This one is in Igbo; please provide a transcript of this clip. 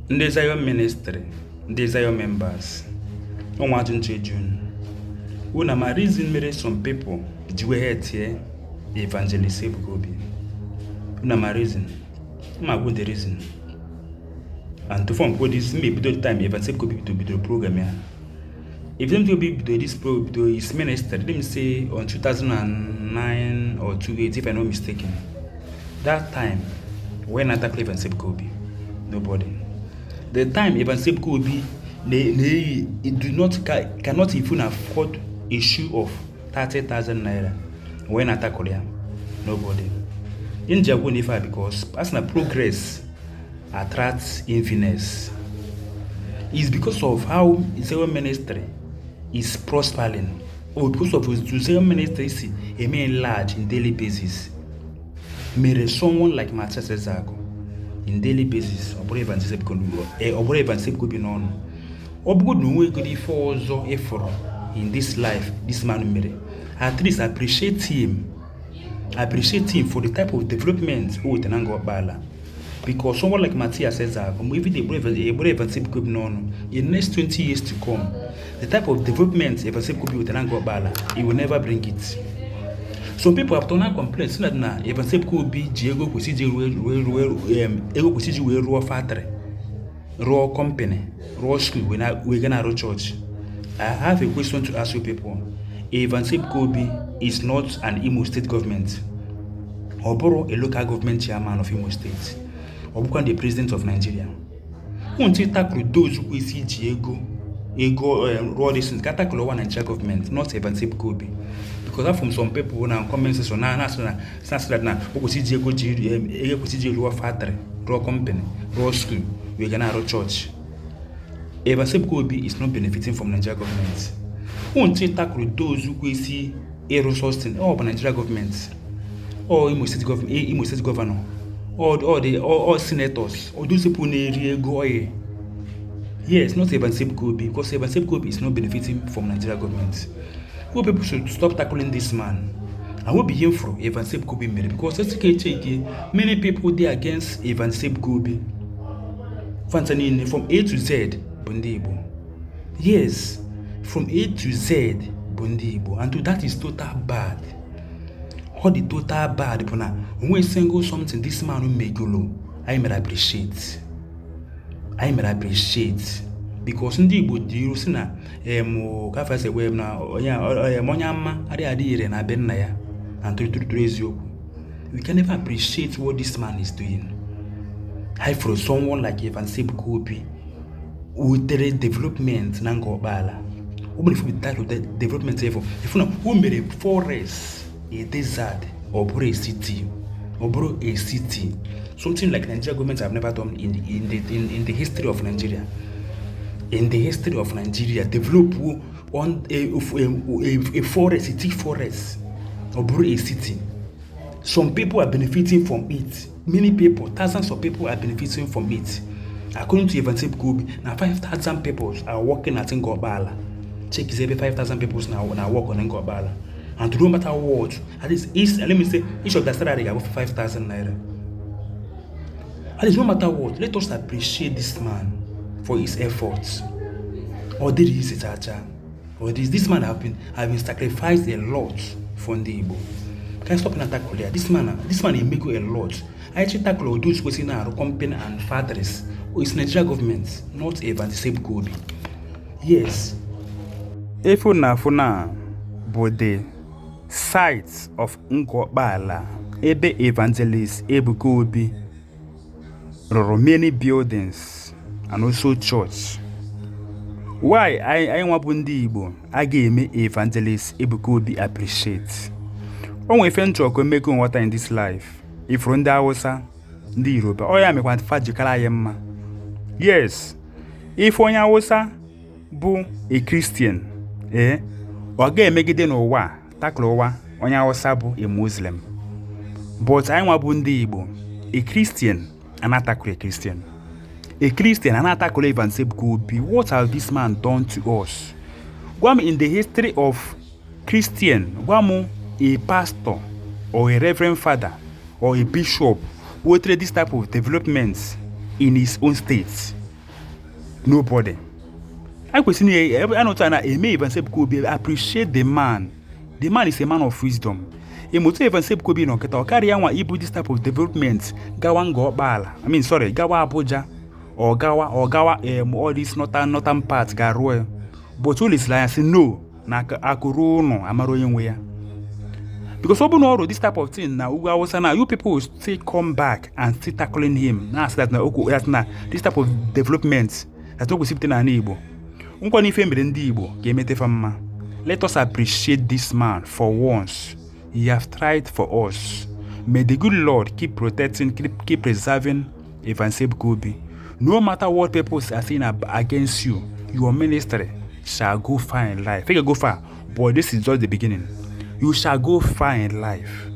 ndị Zion ministry, ndị Zion members, ọnwa ajụnche June. Una ma reason mere some people ji wee hetie evangelist Ebuka Obi. Una ma reason. Ma go the reason. And to form go this maybe the time evangelist Ebuka Obi to be the program here. If them to be to his ministry, let me say on 2009 or 2008, if I'm not mistaken. That time, when I tackle evangelist Ebuka Obi, nobody. The time evangelist Ebuka Obi, they cannot even afford a shoe of 30,000 naira. When I tackle him, nobody. In Japan, because personal progress attracts influence. It's because of how Zion ministry is prospering, or because of Zion ministry is large in daily basis. Mere someone like Matthias Ezago in daily basis, or evangelist Ebuka be known. Or good no way good for effort in this life, this man made. At least appreciate him. Appreciate him for the type of development Tenango Bala. Because someone like Matthias says that if they brave known in the next 20 years to come, the type of development Evansip could be with Tenango Bala, he will never bring it. Some people have done complaints that now Evansip could be Diego Kusiji raw factory, raw company, raw school, we're gonna raw church. I have a question to ask you people. Evansip Kobe is not an Imo State government, or a local government chairman of Imo State, or the president of Nigeria. Won't you tackle those who see Diego, raw lessons, tackle one Nigeria government, not Evansip Kobe? Because that from some people now comment section now, we see Diego raw factory, raw company, raw school, we're gonna raw church. Evansip Kobe is not benefiting from Nigeria government. Won't you tackle those who see a resource or Nigeria government, or Imo State governor, or senators, or those people near go away? Yes, not Evansip Kobe, because Evansip Kobe is not benefiting from Nigeria government. Who people should stop tackling this man? I will be here for Evansip Kobe because many people they against Evansip Kobe. Fantasy from A to Z, Bundibo. Yes. From A to Z, Bundibo, and to that is total bad. All the total bad, when we single something, this man will make you I may appreciate. Because Ndibo, you see na Kafa say we na Monyama, Adi na Benaya, and to we can never appreciate what this man is doing. I for someone like Evansip Kobe, with the development Nango Bala. Who if that of the development level, if you know who made a forest, a desert, or a city, something like Nigeria governments have never done in the history of Nigeria. In the history of Nigeria, develop on a forest, a thick forest, or a city. Some people are benefiting from it. Many people, thousands of people are benefiting from it. According to Evansip Kobe, now 5,000 people are working at Ngobala. Check is every 5,000 people now work on Ngobala. And to no matter what, at least let me say each of the salary above 5,000 naira. At least no matter what, let us appreciate this man for his efforts. Or did he say Chacha? Or this man have been sacrificed a lot for the Igbo. Can I stop and attack here? This man he make a lot. I actually tackle those who say now company and fathers. It's Nigeria government, not Evansip Kobe. Yes. Ifuna but the sites of Ngobala, Ebe Evangelist Ebuka Obi, many buildings and also church. Why I want Bundi Igbo, I gave me Evangelist Ebuka Obi appreciate. Only if you can make water in this life, if Ronda Hausa, the Europe, or I am want Fajikala Yemma. Yes, if one Hausa, bo a Christian. Oga megide no wa taklo wa onya Hausa a Muslim. But I want Bundi Igbo, a Christian and attack a Christian. A Christian and attack Evansip Kobe. What has this man done to us? Guam in the history of Christian, Guam a pastor or a reverend father or a bishop who trade this type of developments in his own state. Nobody. I question here. I know that even say could be appreciate the man. The man is a man of wisdom. Emoto even say could be no keta carry an ibu this type of development. Gawa go bala. I mean sorry, Gawa Abuja or Gawa all these northern parts Garoe. But all is like say no. Na akuru no amaro yenwe. Because open all this type of thing now, you people will still come back and still tackling him. Now that's now this type of development that's not received in an Igbo. Let us appreciate this man for once. He has tried for us. May the good Lord keep protecting, keep preserving Evangelist Ebuka. No matter what people are saying against you, your ministry shall go far in life. It can go far, but this is just the beginning. You shall go far in life.